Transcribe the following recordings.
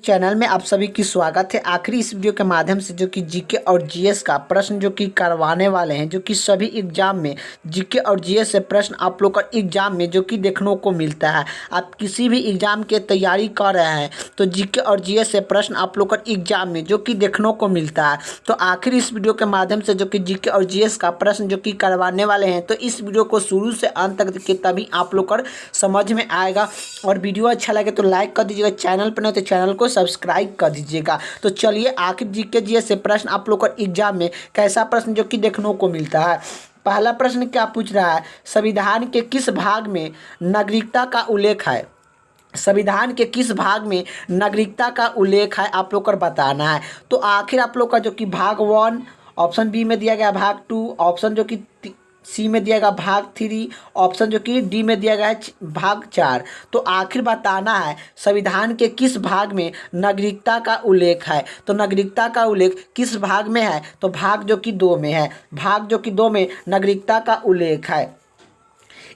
Channel में आप सभी की स्वागत है। आखिरी इस वीडियो के माध्यम से जो कि जीके और जीएस का प्रश्न जो कि करवाने वाले हैं, जो कि सभी एग्जाम में जीके और जीएस से प्रश्न आप लोग का एग्जाम में जो कि देखने को मिलता है। आप किसी भी एग्जाम के तैयारी कर रहे हैं तो जीके और जीएस से प्रश्न आप लोग का एग्जाम में जो कि देखने को मिलता है। तो आखिर इस वीडियो के माध्यम से जो कि जीके और जीएस का प्रश्न जो कि करवाने वाले हैं, तो इस वीडियो को शुरू से अंत तक देखिए, तभी आप लोग का समझ में आएगा। और वीडियो अच्छा लगे तो लाइक कर दीजिएगा, चैनल पर नहीं तो चैनल को सब्सक्राइब कर दीजिएगा। तो चलिए आखिर जीके जीएस से प्रश्न आप लोग का एग्जाम में कैसा प्रश्न जो कि देखने को मिलता है। पहला प्रश्न क्या पूछ रहा है, संविधान के किस भाग में नागरिकता का उल्लेख है। संविधान के किस भाग में नागरिकता का उल्लेख है आप लोग को बताना है। तो आखिर आप लोग का जो कि भाग 1 ऑप्शन बी में दिया गया, भाग 2 ऑप्शन जो कि सी में दिया गया, भाग 3 ऑप्शन जो कि डी में दिया गया है भाग 4। तो आखिर बताना है संविधान के किस भाग में नागरिकता का उल्लेख है। तो नागरिकता का उल्लेख किस भाग में है, तो भाग जो कि 2 में है। भाग जो कि 2 में नागरिकता का उल्लेख है।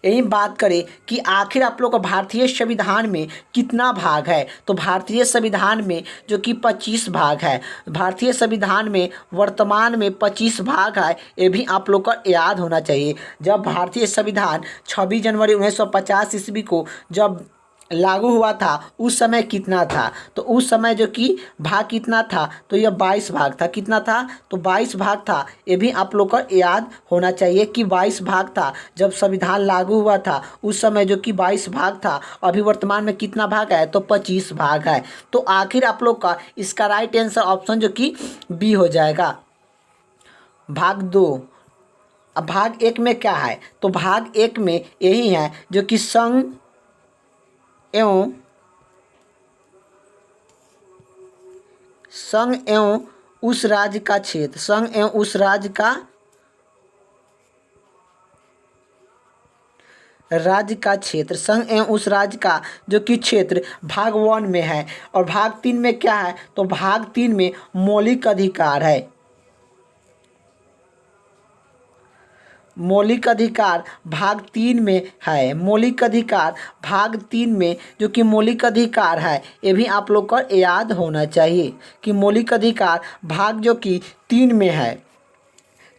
यही बात करें कि आखिर आप लोग का भारतीय संविधान में कितना भाग है, तो भारतीय संविधान में जो कि 25 भाग है। भारतीय संविधान में वर्तमान में 25 भाग है, ये भी आप लोग का याद होना चाहिए। जब भारतीय संविधान 26 जनवरी 1950 ईस्वी को जब लागू हुआ था उस समय कितना था, तो उस समय जो कि भाग कितना था, तो यह 22 भाग था। कितना था, तो 22 भाग था। ये भी आप लोग को याद होना चाहिए कि 22 भाग था जब संविधान लागू हुआ था उस समय जो कि 22 भाग था। अभी वर्तमान में कितना भाग है, तो 25 भाग है। तो आखिर आप लोग का इसका राइट आंसर ऑप्शन जो कि बी हो जाएगा, भाग 2। अब भाग 1 में क्या है, तो भाग 1 में यही है जो कि संघ एवं उस राज्य का क्षेत्र, संघ एवं उस राज्य का क्षेत्र, संघ एवं उस राज्य का जो कि क्षेत्र भाग 1 में है। और भाग 3 में क्या है, तो भाग 3 में मौलिक अधिकार है। मौलिक अधिकार भाग 3 में है। मौलिक अधिकार भाग 3 में जो कि मौलिक अधिकार है, ये भी आप लोग को याद होना चाहिए कि मौलिक अधिकार भाग जो कि 3 में है।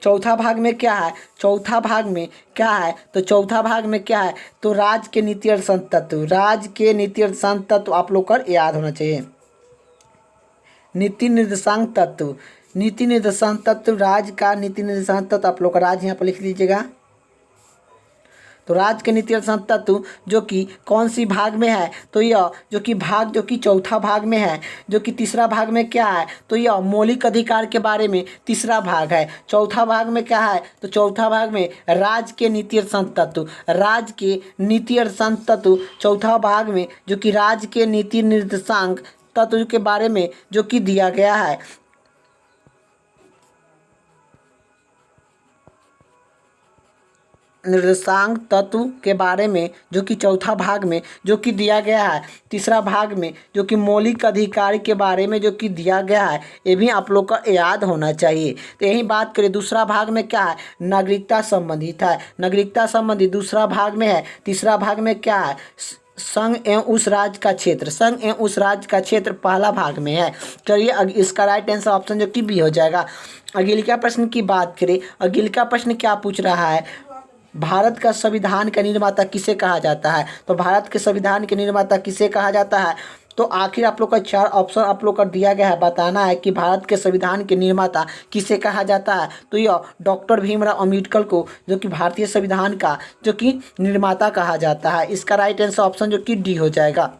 चौथा भाग में क्या है, चौथा भाग में क्या है, तो चौथा भाग में क्या है, तो राज्य के नीति और संतत्व, राज्य के नीति और संतत्व आप लोग को याद होना चाहिए। नीति निर्देशांक तत्व, नीति निर्देशांक तत्व, राज्य का नीति निर्देशांक तत्व आप लोग का राज्य यहाँ पर लिख लीजिएगा। तो राज्य के नीति निर्देशांक तत्व जो कि कौन सी भाग में है, तो यह जो कि भाग जो कि चौथा भाग में है। जो कि तीसरा भाग में क्या है, तो यह मौलिक अधिकार के बारे में तीसरा भाग है। चौथा भाग में क्या है, तो चौथा भाग में राज्य के नीति निर्देशांक तत्व, राज्य के नीति निर्देशांक तत्व चौथा भाग में जो कि राज्य के नीति निर्देशांक तत्व के बारे में जो कि दिया गया है। निर्देशांक तत्व के बारे में जो कि चौथा भाग में जो कि दिया गया है। तीसरा भाग में जो कि मौलिक अधिकार के बारे में जो कि दिया गया है, ये भी आप लोग का याद होना चाहिए। तो यही बात करें दूसरा भाग में क्या है, नागरिकता संबंधित है। नागरिकता संबंधी दूसरा भाग में है। तीसरा भाग में क्या है, संघ एवं उस राज्य का क्षेत्र, संघ एवं उस राज्य का क्षेत्र पहला भाग में है। चलिए इसका राइट आंसर ऑप्शन जो कि बी हो जाएगा। अगिला प्रश्न की बात करें, अगिला प्रश्न क्या पूछ रहा है, भारत का संविधान का निर्माता किसे कहा जाता है। तो भारत के संविधान के निर्माता किसे कहा जाता है, तो आखिर आप लोग का 4 ऑप्शन आप लोग का दिया गया है। बताना है कि भारत के संविधान के निर्माता किसे कहा जाता है। तो यह डॉक्टर भीमराव अम्बेडकर को जो कि भारतीय संविधान का जो कि निर्माता कहा जाता है। इसका राइट आंसर ऑप्शन जो कि डी हो जाएगा।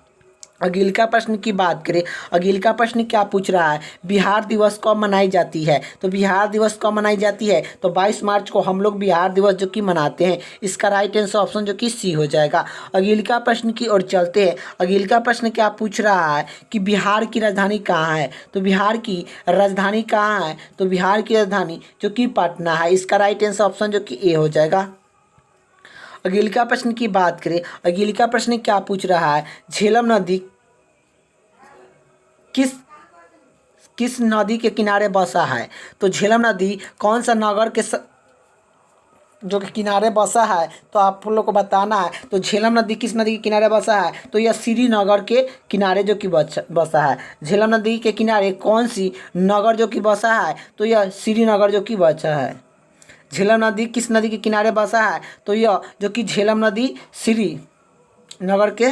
अगिला प्रश्न की बात करें, अगिला प्रश्न क्या पूछ रहा है, बिहार दिवस कब मनाई जाती है। तो बिहार दिवस कब मनाई जाती है, तो 22 मार्च को हम लोग बिहार दिवस जो कि मनाते हैं। इसका राइट आंसर ऑप्शन जो कि सी हो जाएगा। अगिला प्रश्न की ओर चलते हैं। अगिला प्रश्न क्या पूछ रहा है कि बिहार की राजधानी कहाँ है। तो बिहार की राजधानी कहाँ है, तो बिहार की राजधानी जो कि पटना है। इसका राइट आंसर ऑप्शन जो कि ए हो जाएगा। अगिला प्रश्न की बात करें, अगिला प्रश्न क्या पूछ रहा है, झेलम नदी किस नदी के किनारे बसा है। तो झेलम नदी कौन सा नगर के जो कि किनारे बसा है, तो आप लोग को बताना है। तो झेलम नदी किस नदी के किनारे बसा है? तो यह श्रीनगर के किनारे जो कि बसा है। झेलम नदी के किनारे कौन सी नगर जो कि बसा है? तो यह श्रीनगर जो कि बसा है। झेलम नदी किस नदी के किनारे बसा है? तो यह जो कि झेलम नदी श्रीनगर के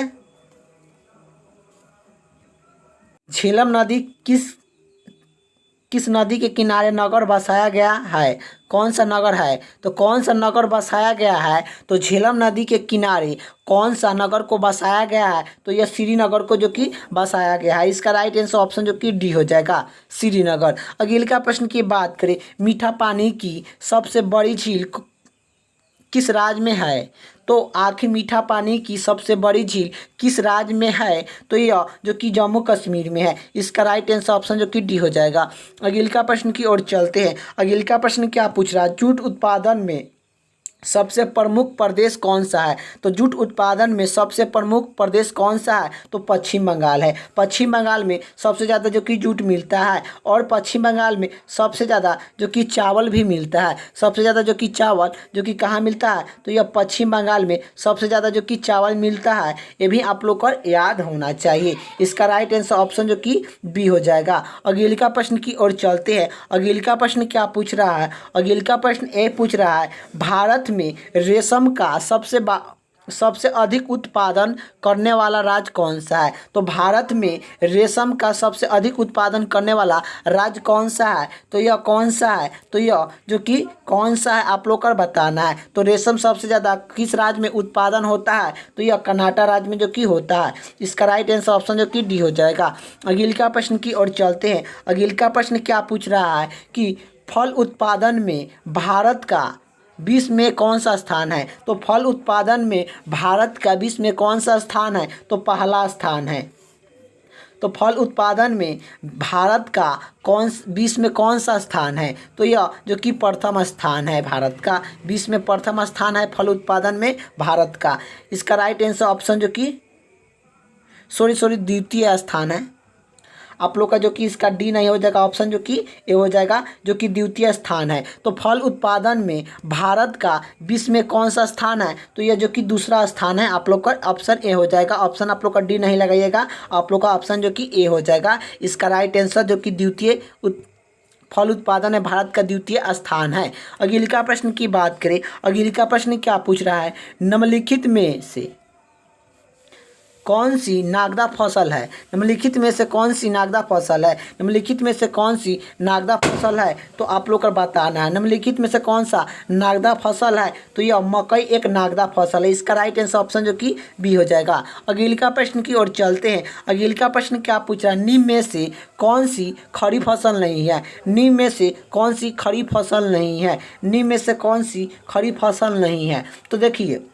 झेलम नदी किस नदी के किनारे नगर बसाया गया है? कौन सा नगर है? तो कौन सा नगर बसाया गया है? तो झेलम नदी के किनारे कौन सा नगर को बसाया गया है? तो यह श्रीनगर को जो कि बसाया गया है। इसका राइट आंसर ऑप्शन जो कि डी हो जाएगा, श्रीनगर। अगले का प्रश्न की बात करें, मीठा पानी की सबसे बड़ी झील किस राज्य में है? तो आखिर मीठा पानी की सबसे बड़ी झील किस राज्य में है? तो यह जो कि जम्मू कश्मीर में है। इसका राइट आंसर ऑप्शन जो कि डी हो जाएगा। अगले का प्रश्न की ओर चलते हैं। अगले का प्रश्न क्या पूछ रहा है? जूट उत्पादन में सबसे प्रमुख प्रदेश कौन सा है? तो जूट उत्पादन में सबसे प्रमुख प्रदेश कौन सा है? तो पश्चिम बंगाल है। पश्चिम बंगाल में सबसे ज़्यादा जो कि जूट मिलता है, और पश्चिम बंगाल में सबसे ज़्यादा जो कि चावल भी मिलता है। सबसे ज़्यादा जो कि चावल जो कि कहाँ मिलता है? तो यह पश्चिम बंगाल में सबसे ज़्यादा जो कि चावल मिलता है। ये भी आप लोग को याद होना चाहिए। इसका राइट आंसर ऑप्शन जो कि बी हो जाएगा। अगले का प्रश्न की ओर चलते हैं। अगले का प्रश्न क्या पूछ रहा है? अगले का प्रश्न ये पूछ रहा है, भारत में रेशम का सबसे अधिक उत्पादन करने वाला राज्य कौन सा है? तो भारत में रेशम का सबसे अधिक उत्पादन करने वाला राज्य कौन सा है? तो यह कौन सा है? तो यह जो कि कौन सा है आप लोग को बताना है। तो रेशम सबसे ज़्यादा किस राज्य में उत्पादन होता है? तो यह कर्नाटक राज्य में जो कि होता है। इसका राइट आंसर ऑप्शन जो कि डी हो जाएगा। अगले का प्रश्न की ओर चलते हैं। अगले का प्रश्न क्या पूछ रहा है कि फल उत्पादन में भारत का विश्व में कौन सा स्थान है? तो फल उत्पादन में भारत का विश्व में कौन सा स्थान है? तो पहला स्थान है। तो फल उत्पादन में भारत का विश्व में कौन सा स्थान है? तो यह जो कि प्रथम स्थान है। भारत का विश्व में प्रथम स्थान है फल उत्पादन में भारत का। इसका राइट आंसर ऑप्शन जो कि द्वितीय स्थान है। आप लोग का जो कि इसका डी नहीं हो जाएगा, ऑप्शन जो कि ए हो जाएगा, जो कि द्वितीय स्थान है। तो फल उत्पादन में भारत का विश्व में कौन सा स्थान है? तो यह जो कि दूसरा स्थान है। आप लोग का ऑप्शन ए हो जाएगा। ऑप्शन आप लोग का डी नहीं लगाइएगा, आप लोग का ऑप्शन जो कि ए हो जाएगा। इसका राइट आंसर जो कि द्वितीय फल उत्पादन है भारत का द्वितीय स्थान है। अगले का प्रश्न की बात करें। अगले का प्रश्न क्या पूछ रहा है? निम्नलिखित में से कौन सी नागदा फसल है? निम्नलिखित में से कौन सी नागदा फसल है? निम्नलिखित में से कौन सी नागदा फसल है? तो आप लोग को बताना है। निम्नलिखित में से कौन सा नागदा फसल है? तो यह मकई एक नागदा फसल है। इसका राइट आंसर ऑप्शन जो कि बी हो जाएगा। अगले का प्रश्न की ओर चलते हैं। अगले का प्रश्न क्या पूछ रहा है? निम्न में से कौन सी खड़ी फसल नहीं है? निम्न में से कौन सी खड़ी फसल नहीं है? निम्न में से कौन सी खड़ी फसल नहीं है? तो देखिए,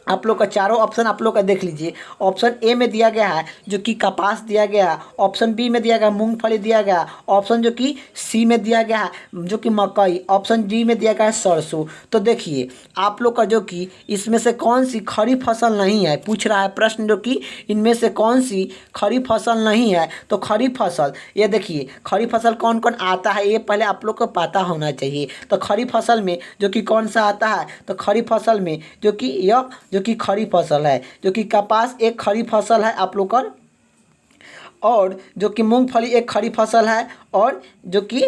आप लोग का चारों ऑप्शन आप लोग का देख लीजिए। ऑप्शन ए में दिया गया है जो कि कपास दिया गया, ऑप्शन बी में दिया गया मूंगफली दिया गया, ऑप्शन जो कि सी में दिया गया है जो कि मकई, ऑप्शन डी में दिया गया है सरसों। तो देखिए आप लोग का जो कि इसमें से कौन सी खड़ी फसल नहीं है पूछ रहा है प्रश्न, जो कि इनमें से कौन सी खड़ी फसल नहीं है। तो खड़ी फसल, ये देखिए खड़ी फसल कौन कौन आता है ये पहले आप लोग को पता होना चाहिए। तो खड़ी फसल में जो कि कौन सा आता है? तो खड़ी फसल में जो कि यह जो कि खड़ी फसल है, जो कि कपास एक खड़ी फसल है आप लोग का, और जो कि मूंगफली एक खड़ी फसल है, और जो कि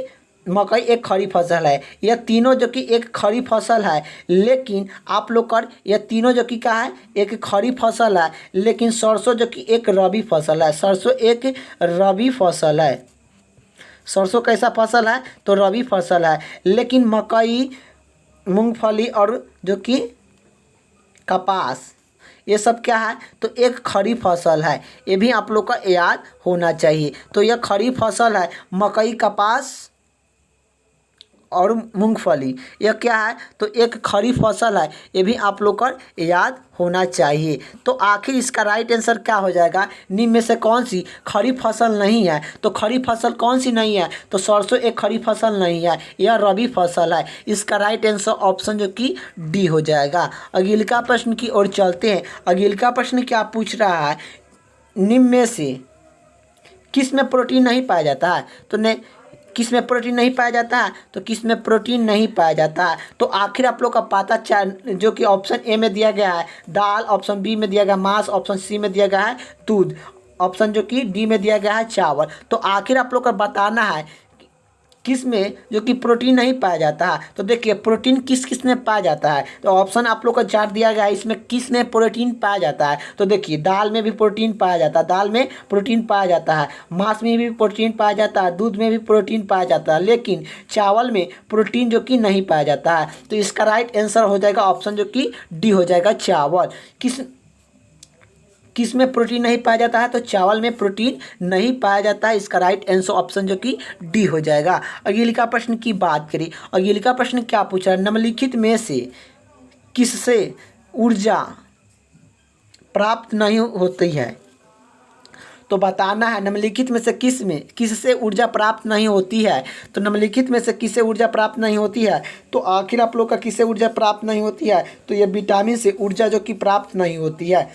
मकई एक खड़ी फसल है। यह तीनों जो कि एक खड़ी फसल है, लेकिन आप लोग कर यह तीनों जो कि क्या है? एक खड़ी फसल है, लेकिन सरसों जो कि एक रबी फसल है। सरसों एक रबी फसल है। सरसों कैसा फसल है? तो रबी फसल है। लेकिन मकई, मूंगफली और जो कि कपास, ये सब क्या है? तो एक खड़ी फसल है। ये भी आप लोग का याद होना चाहिए। तो यह खड़ी फसल है, मकई, कपास और मूंगफली, यह क्या है? तो एक खड़ी फसल है। ये भी आप लोग का याद होना चाहिए। तो आखिर इसका राइट आंसर क्या हो जाएगा? निम्न में से कौन सी खड़ी फसल नहीं है? तो खड़ी फसल कौन सी नहीं है? तो सरसों एक खड़ी फसल नहीं है, यह रबी फसल है। इसका राइट आंसर ऑप्शन जो कि डी हो जाएगा। अगले का प्रश्न की ओर चलते हैं। अगले का प्रश्न क्या पूछ रहा है? निम्न में से किस में प्रोटीन नहीं पाया जाता है? तो किस में प्रोटीन नहीं पाया जाता है, तो किस में प्रोटीन नहीं पाया जाता है। तो आखिर आप लोग का पता जो कि ऑप्शन ए में दिया गया है दाल, ऑप्शन बी में दिया गया मांस, ऑप्शन सी में दिया गया है दूध, ऑप्शन जो कि डी में दिया गया है चावल। तो आखिर आप लोग का बताना है किस में जो कि प्रोटीन नहीं पाया जाता है। तो देखिए प्रोटीन किस किस में पाया जाता है, तो ऑप्शन आप लोग को चार्ट दिया गया है, इसमें किस में प्रोटीन पाया जाता है। तो देखिए दाल में भी प्रोटीन पाया जाता है, दाल में प्रोटीन पाया जाता है, मांस में भी प्रोटीन पाया जाता है, दूध में भी प्रोटीन पाया जाता है, लेकिन चावल में प्रोटीन जो कि नहीं पाया जाता है। तो इसका राइट आंसर हो जाएगा ऑप्शन जो कि डी हो जाएगा चावल। किस में प्रोटीन नहीं पाया जाता है, तो चावल में प्रोटीन नहीं पाया जाता है। इसका राइट आंसर ऑप्शन जो कि डी हो जाएगा। अगले प्रश्न की बात करें, अगले प्रश्न क्या पूछा है, निम्नलिखित में से किससे ऊर्जा प्राप्त नहीं होती है। तो बताना है निम्नलिखित में से किससे ऊर्जा प्राप्त नहीं होती है। तो निम्नलिखित में से किससे ऊर्जा प्राप्त नहीं होती है, तो आखिर आप लोग का किससे ऊर्जा प्राप्त नहीं होती है, तो ये विटामिन से ऊर्जा जो कि प्राप्त नहीं होती है।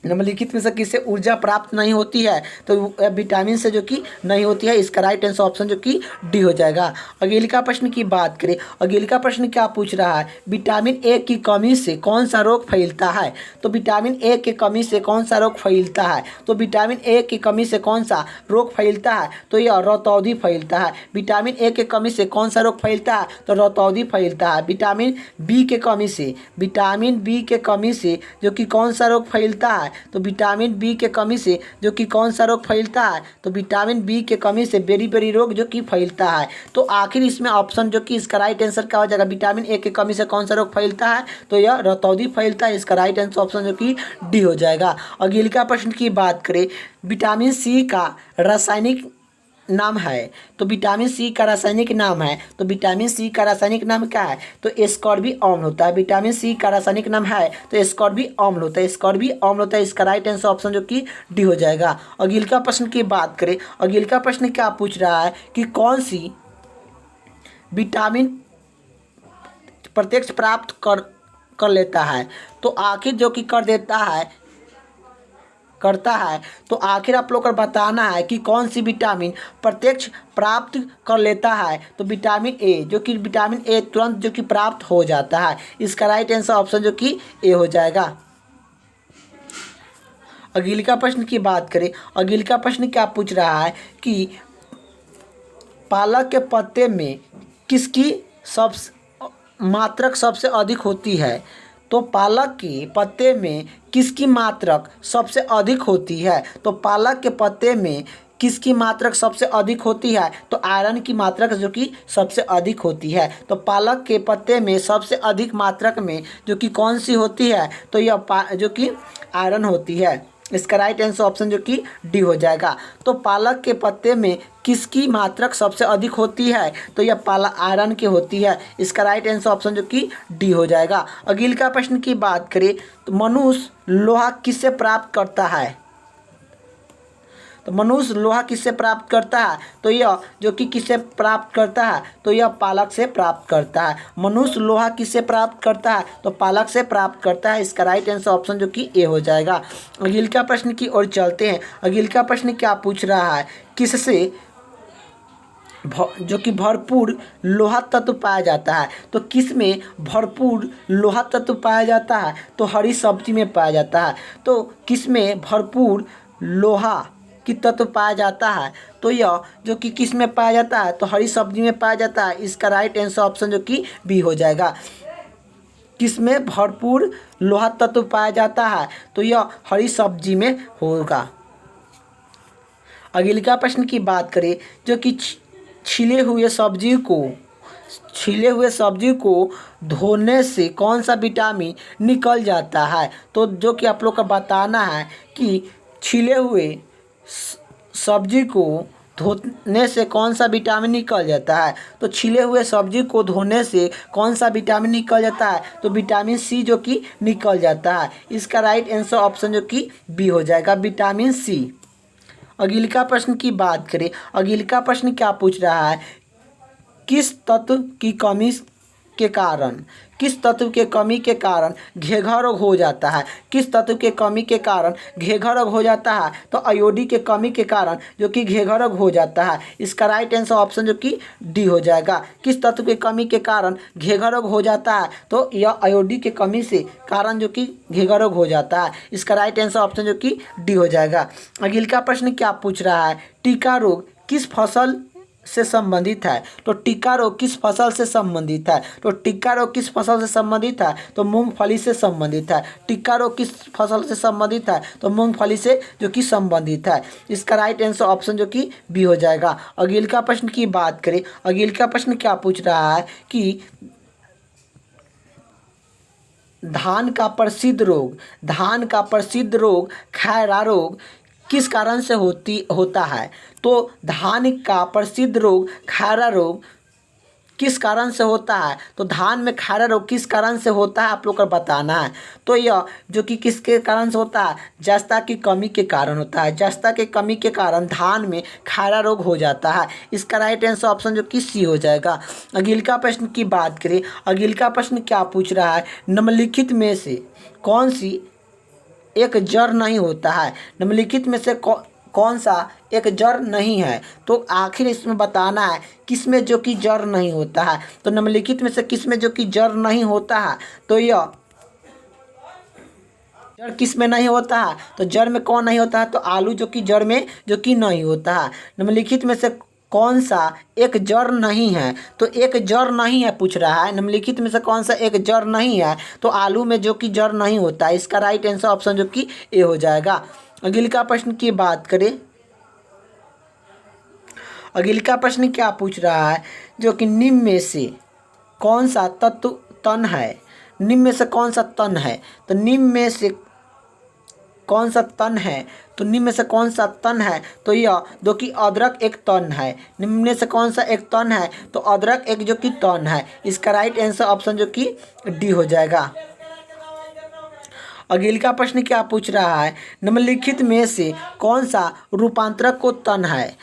निम्नलिखित में से किससे ऊर्जा प्राप्त नहीं होती है, तो विटामिन से जो कि नहीं होती है। इसका राइट आंसर ऑप्शन जो कि डी हो जाएगा। अगले का प्रश्न की बात करें, अगले का प्रश्न क्या पूछ रहा है, विटामिन ए की कमी से कौन सा रोग फैलता है। तो विटामिन ए की कमी से कौन सा रोग फैलता है, तो विटामिन ए की कमी से कौन सा रोग फैलता है, तो यह रतौंधी फैलता है। विटामिन ए की कमी से कौन सा रोग फैलता है, तो रतौंधी फैलता है। विटामिन बी के कमी से जो कि कौन सा रोग फैलता है, तो विटामिन बी के कमी से जो कि कौन सा रोग फैलता है, तो विटामिन बी के कमी से बेरी रोग जो कि फैलता है। तो आखिर इसमें ऑप्शन जो कि इसका राइट आंसर क्या हो जाएगा, विटामिन ए के कमी से कौन सा रोग फैलता है, तो यह रतौंधी फैलता है। इसका राइट आंसर ऑप्शन जो कि डी हो जाएगा। अगले का प्रश्न की बात करें, विटामिन सी का रासायनिक नाम है। तो विटामिन सी का रासायनिक नाम है, तो विटामिन सी का रासायनिक नाम क्या है, तो एस्कॉर्बिक अम्ल होता है। विटामिन सी का रासायनिक नाम है तो एस्कॉर्बिक अम्ल होता है, एस्कॉर्बिक अम्ल होता है। इसका राइट आंसर ऑप्शन जो कि डी हो जाएगा। अगले का प्रश्न की बात करें, अगले का प्रश्न क्या पूछ रहा है कि कौन सी विटामिन प्रत्यक्ष प्राप्त कर लेता है, तो आखिर जो कि करता है, तो आखिर आप लोग को बताना है कि कौन सी विटामिन प्रत्यक्ष प्राप्त कर लेता है। तो विटामिन ए, जो कि विटामिन ए तुरंत जो कि प्राप्त हो जाता है। इसका राइट आंसर ऑप्शन जो कि ए हो जाएगा। अगले का प्रश्न की बात करें, अगले का प्रश्न क्या पूछ रहा है कि पालक के पत्ते में किसकी मात्रक सबसे अधिक होती है। तो पालक के पत्ते में किसकी मात्रक सबसे अधिक होती है, तो पालक के पत्ते में किसकी मात्रक सबसे अधिक होती है, तो आयरन की मात्रक जो कि सबसे अधिक होती है। तो पालक के पत्ते में सबसे अधिक मात्रक में जो कि कौन सी होती है, तो यह जो कि आयरन होती है। इसका राइट आंसर ऑप्शन जो कि डी हो जाएगा। तो पालक के पत्ते में किसकी मात्रक सबसे अधिक होती है, तो यह पालक आयरन की होती है। इसका राइट आंसर ऑप्शन जो कि डी हो जाएगा। अगले का प्रश्न की बात करें, तो मनुष्य लोहा किससे प्राप्त करता है। तो मनुष्य लोहा किससे प्राप्त करता है, तो यह जो कि किससे प्राप्त करता है, तो यह पालक से प्राप्त करता है। मनुष्य लोहा किससे प्राप्त करता है, तो पालक से प्राप्त करता है। इसका राइट आंसर ऑप्शन जो कि ए हो जाएगा। अगले का प्रश्न की ओर चलते हैं। अगले का प्रश्न क्या पूछ रहा है, किससे जो कि भरपूर लोहा तत्व पाया जाता है। तो किस में भरपूर लोहा तत्व पाया जाता है, तो हरी सब्जी में पाया जाता है। तो किस में भरपूर लोहा की तत्व पाया जाता है, तो यह जो कि किस में पाया जाता है, तो हरी सब्जी में पाया जाता है। इसका राइट आंसर ऑप्शन जो कि बी हो जाएगा। किस में भरपूर लोहा तत्व पाया जाता है, तो यह हरी सब्जी में होगा। अगले का प्रश्न की बात करें, जो कि छिले हुए सब्जी को धोने से कौन सा विटामिन निकल जाता है। तो जो कि आप लोग का बताना है कि छिले हुए सब्जी को धोने से कौन सा विटामिन निकल जाता है। तो छिले हुए सब्जी को धोने से कौन सा विटामिन निकल जाता है, तो विटामिन सी जो कि निकल जाता है। इसका राइट आंसर ऑप्शन जो कि बी हो जाएगा, विटामिन सी। अगले का प्रश्न की बात करें, अगले का प्रश्न क्या पूछ रहा है, किस तत्व की कमी के कारण, किस तत्व के कमी के कारण घेघा रोग हो जाता है? किस तत्व के कमी के कारण घेघा रोग हो जाता है? तो आयोडीन के कमी के कारण जो कि घेघा रोग हो जाता है। इसका राइट आंसर ऑप्शन जो कि डी हो जाएगा। किस तत्व के कमी के कारण घेघा रोग हो जाता है? तो यह आयोडीन के कमी से कारण जो कि घेघा रोग हो जाता है। इसका राइट आंसर ऑप्शन जो कि डी हो जाएगा। अगले का प्रश्न क्या पूछ रहा है? टिक्का रोग किस फसल से संबंधित है? तो टिक्का रोग किस फसल से संबंधित है? तो टिक्का रोग किस फसल से संबंधित है? तो मूंगफली से संबंधित है। टिक्का रोग किस फसल से संबंधित है? तो मूंगफली से जो कि संबंधित है। इसका राइट आंसर ऑप्शन जो कि बी हो जाएगा। अगले का प्रश्न की बात करें, अगले का प्रश्न क्या पूछ रहा है कि धान का प्रसिद्ध रोग खैरा रोग किस कारण से होता है? तो धान का प्रसिद्ध रोग खैरा रोग किस कारण से होता है? तो धान में खैरा रोग किस कारण से होता है आप लोग को बताना है। तो यह जो कि किसके कारण से होता है? जस्ता की कमी के कारण होता है। जस्ता के कमी के कारण धान में खैरा रोग हो जाता है। इसका राइट आंसर ऑप्शन जो कि सी हो जाएगा। अगले का प्रश्न की बात करें, अगले का प्रश्न क्या पूछ रहा है? निम्नलिखित में से कौन सी एक जड़ नहीं होता है? निम्नलिखित में से कौन सा एक जड़ नहीं है? तो आखिर इसमें बताना है किसमें जो कि जड़ नहीं होता है। तो निम्नलिखित में से किसमें जो कि जड़ नहीं होता है? तो यह जड़ किसमें नहीं होता है? तो जड़ में कौन नहीं होता है? तो आलू जो कि जड़ में जो कि नहीं होता है। निम्नलिखित में से कौन सा एक जड़ नहीं है? तो एक जड़ नहीं है पूछ रहा है। निम्नलिखित में से कौन सा एक जड़ नहीं है? तो आलू में जो कि जड़ नहीं होता है। इसका राइट आंसर ऑप्शन जो कि ए हो जाएगा। अगले का प्रश्न की बात करें, अगले का प्रश्न क्या पूछ रहा है? जो कि निम्न में से कौन सा तत्व तन है? निम्न में से कौन सा तन है? तो निम्न में से कौन सा तन है? तो निम्न में से कौन सा तन है? तो यह जो कि अदरक एक तन है। निम्न में से कौन सा एक तन है? तो अदरक एक जो कि तन है। इसका राइट आंसर ऑप्शन जो कि डी हो जाएगा। अगले का प्रश्न क्या पूछ रहा है? निम्नलिखित में से कौन सा रूपांतरक को तन है?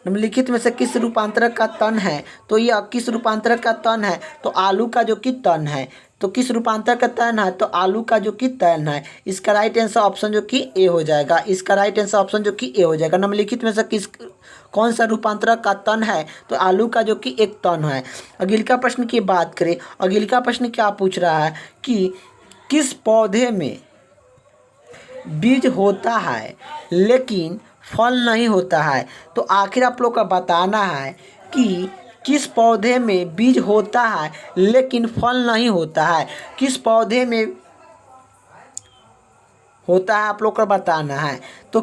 निम्नलिखित में से किस रूपांतरक का तन है? तो यह किस रूपांतरक का तन है? तो आलू का जो कि तन है। तो किस रूपांतरक का तन है? तो आलू का जो कि तन है। इसका राइट आंसर ऑप्शन जो कि ए हो जाएगा। इसका राइट आंसर ऑप्शन जो कि ए हो जाएगा। निम्नलिखित में से कौन सा रूपांतरक का तन है? तो आलू का जो कि एक तन है। अगले का प्रश्न की बात करें, अगले का प्रश्न क्या पूछ रहा है कि किस पौधे में बीज होता है लेकिन फल नहीं होता है? तो आखिर आप लोग का बताना है कि किस पौधे में बीज होता है लेकिन फल नहीं होता है। किस पौधे में होता है आप लोग को बताना है। तो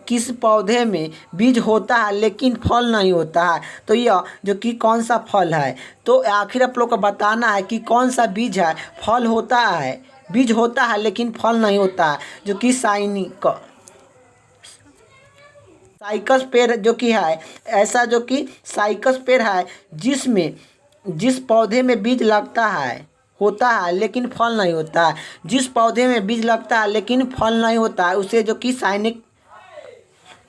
किस पौधे में बीज होता है लेकिन फल नहीं होता है? तो यह जो कि कौन सा फल है? तो आखिर आप लोग को बताना है कि कौन सा बीज है, फल होता है, बीज होता है लेकिन फल नहीं होता है। जो कि साइकस पेड़ जो कि है, ऐसा जो कि साइकस पेड़ है जिस पौधे में बीज लगता है होता है लेकिन फल नहीं होता है। जिस पौधे में बीज लगता है लेकिन फल नहीं होता है उसे जो कि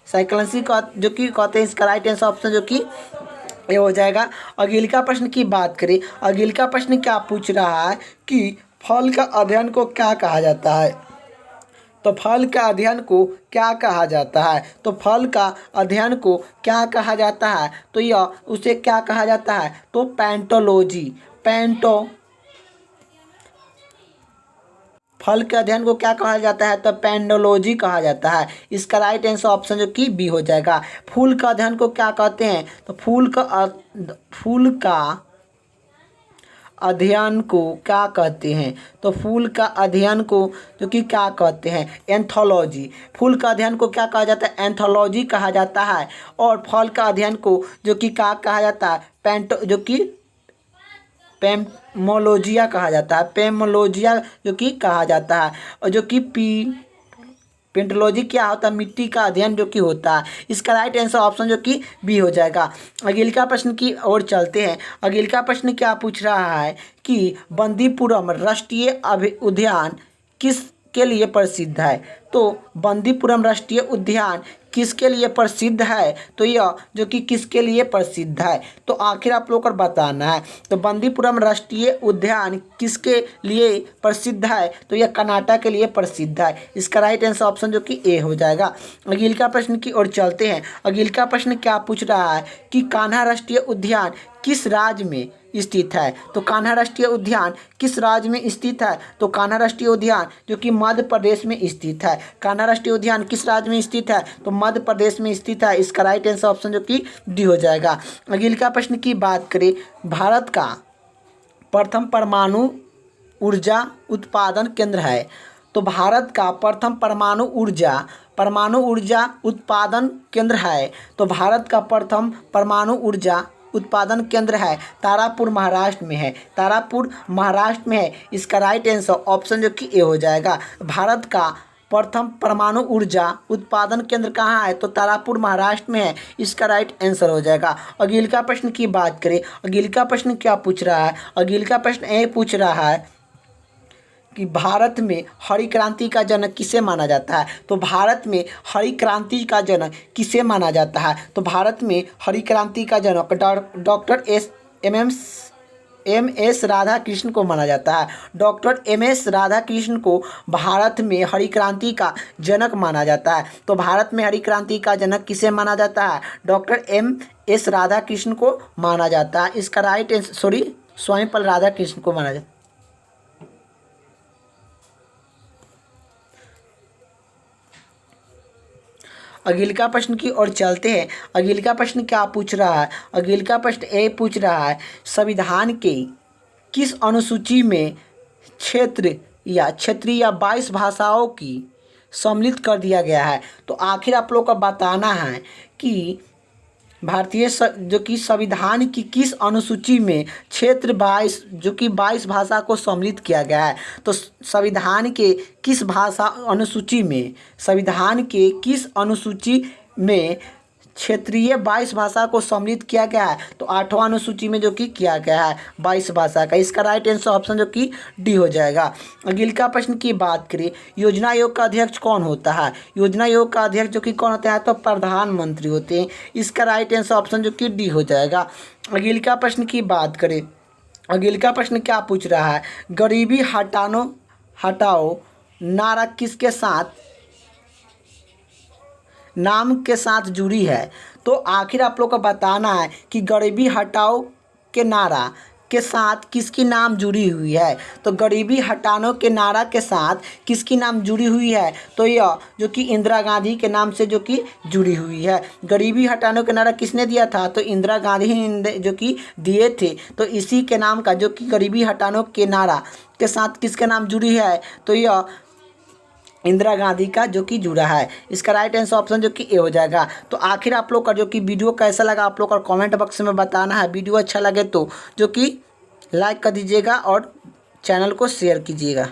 साइक्लेंसी का जो कि कहते हैं। इसका राइट आंसर ऑप्शन जो कि ये हो जाएगा। अगले का प्रश्न की बात करें, अगले का प्रश्न क्या पूछ रहा है कि फल का अध्ययन को क्या कहा जाता है? तो फल का अध्ययन को क्या कहा जाता है? तो फल का अध्ययन को क्या कहा जाता है? तो यह उसे क्या कहा जाता है? तो पैंटोलॉजी। फल के अध्ययन को क्या कहा जाता है? तो पैंडोलॉजी कहा जाता है। इसका राइट आंसर ऑप्शन जो कि बी हो जाएगा। फूल का अध्ययन को क्या कहते हैं? तो फूल का अध्ययन को क्या कहते हैं? तो फूल का अध्ययन को जो कि क्या कहते हैं? एंथोलॉजी। फूल का अध्ययन को क्या कहा जाता है? एंथोलॉजी कहा जाता है। और फल का अध्ययन को जो कि क्या कहा जाता है? पेमोलॉजिया कहा जाता है। पेमोलॉजिया जो कि कहा जाता है। और जो कि पेंटोलॉजी क्या होता है? मिट्टी का अध्ययन जो कि होता है। इसका राइट आंसर ऑप्शन जो कि बी हो जाएगा। अगले का प्रश्न की ओर चलते हैं। अगले का प्रश्न क्या पूछ रहा है कि बंदीपुरम राष्ट्रीय उद्यान किस के लिए प्रसिद्ध है? तो बंदीपुरम राष्ट्रीय उद्यान किसके लिए प्रसिद्ध है? तो यह जो कि किसके लिए प्रसिद्ध है? तो आखिर आप लोग को बताना है। तो बंदीपुरम राष्ट्रीय उद्यान किसके लिए प्रसिद्ध है? तो यह कर्नाटक के लिए प्रसिद्ध है। इसका राइट आंसर ऑप्शन जो कि ए हो जाएगा। अगले का प्रश्न की ओर चलते हैं। अगले का प्रश्न क्या पूछ रहा है कि कान्हा राष्ट्रीय उद्यान किस राज्य में स्थित है? तो कान्हा राष्ट्रीय उद्यान किस राज्य में स्थित है? तो कान्हा राष्ट्रीय उद्यान जो कि मध्य प्रदेश में स्थित है। कान्हा राष्ट्रीय उद्यान किस राज्य में स्थित है? तो मध्य प्रदेश में स्थित है। इसका राइट आंसर ऑप्शन जो कि डी हो जाएगा। अगले का प्रश्न की बात करें, भारत का प्रथम परमाणु ऊर्जा उत्पादन केंद्र है। तो भारत का प्रथम परमाणु ऊर्जा उत्पादन केंद्र है। तो भारत का प्रथम परमाणु ऊर्जा उत्पादन केंद्र है तारापुर महाराष्ट्र में है। तारापुर महाराष्ट्र में है। इसका राइट आंसर ऑप्शन जो कि ए हो जाएगा। भारत का प्रथम परमाणु ऊर्जा उत्पादन केंद्र कहाँ है? तो तारापुर महाराष्ट्र में है। इसका राइट आंसर हो जाएगा। अगले का प्रश्न की बात करें, अगले का प्रश्न क्या पूछ रहा है? अगले का प्रश्न ये पूछ रहा है कि भारत में हरी क्रांति का जनक किसे माना जाता है? तो भारत में हरी क्रांति का जनक किसे माना जाता है? तो भारत में हरी क्रांति का जनक doctor M S Radha Krishna को माना जाता है। Doctor M S Radha Krishna को भारत में हरी क्रांति का जनक माना जाता है। तो भारत में हरी क्रांति का जनक किसे माना जाता है? Doctor M S Radha Krishna को माना जाता है। इसका राइट आंसर स्वयंपाल राधा कृष्ण को माना जाता है। अगले का प्रश्न की ओर चलते हैं। अगले का प्रश्न क्या पूछ रहा है? अगले का प्रश्न ये पूछ रहा है, संविधान के किस अनुसूची में क्षेत्रीय 22 भाषाओं की सम्मिलित कर दिया गया है? तो आखिर आप लोग को बताना है कि भारतीय जो कि संविधान की किस अनुसूची में क्षेत्र 22 जो कि 22 भाषा को सम्मिलित किया गया है? तो संविधान के किस अनुसूची में क्षेत्रीय 22 भाषा को सम्मिलित किया गया है? तो 8वां अनुसूची में जो कि किया गया है 22 भाषा का। इसका राइट आंसर ऑप्शन जो कि डी हो जाएगा। अगले का प्रश्न की बात करें, योजना आयोग का अध्यक्ष कौन होता है? योजना आयोग का अध्यक्ष जो कि कौन होता है? तो प्रधानमंत्री होते हैं। इसका राइट आंसर ऑप्शन जो कि डी हो जाएगा। अगले का प्रश्न की बात करें, अगले का प्रश्न क्या पूछ रहा है? गरीबी हटाओ नारा किसके साथ नाम के साथ जुड़ी है? तो आखिर आप लोग को बताना है कि गरीबी हटाओ के नारा के साथ किसकी नाम जुड़ी हुई है? तो गरीबी हटाओ के नारा के साथ किसकी नाम जुड़ी हुई है? तो यह जो कि इंदिरा गांधी के नाम से जो कि जुड़ी हुई है। गरीबी हटाओ के नारा किसने दिया था? तो इंदिरा गांधी ने जो कि दिए थे। तो इसी के नाम का जो कि गरीबी हटाओ के नारा के साथ किसके नाम जुड़ी है? तो यह इंदिरा गांधी का जो कि जुड़ा है। इसका राइट आंसर ऑप्शन जो कि ए हो जाएगा। तो आखिर आप लोग का जो कि वीडियो कैसा लगा आप लोग का कमेंट बॉक्स में बताना है। वीडियो अच्छा लगे तो जो कि लाइक कर दीजिएगा और चैनल को शेयर कीजिएगा।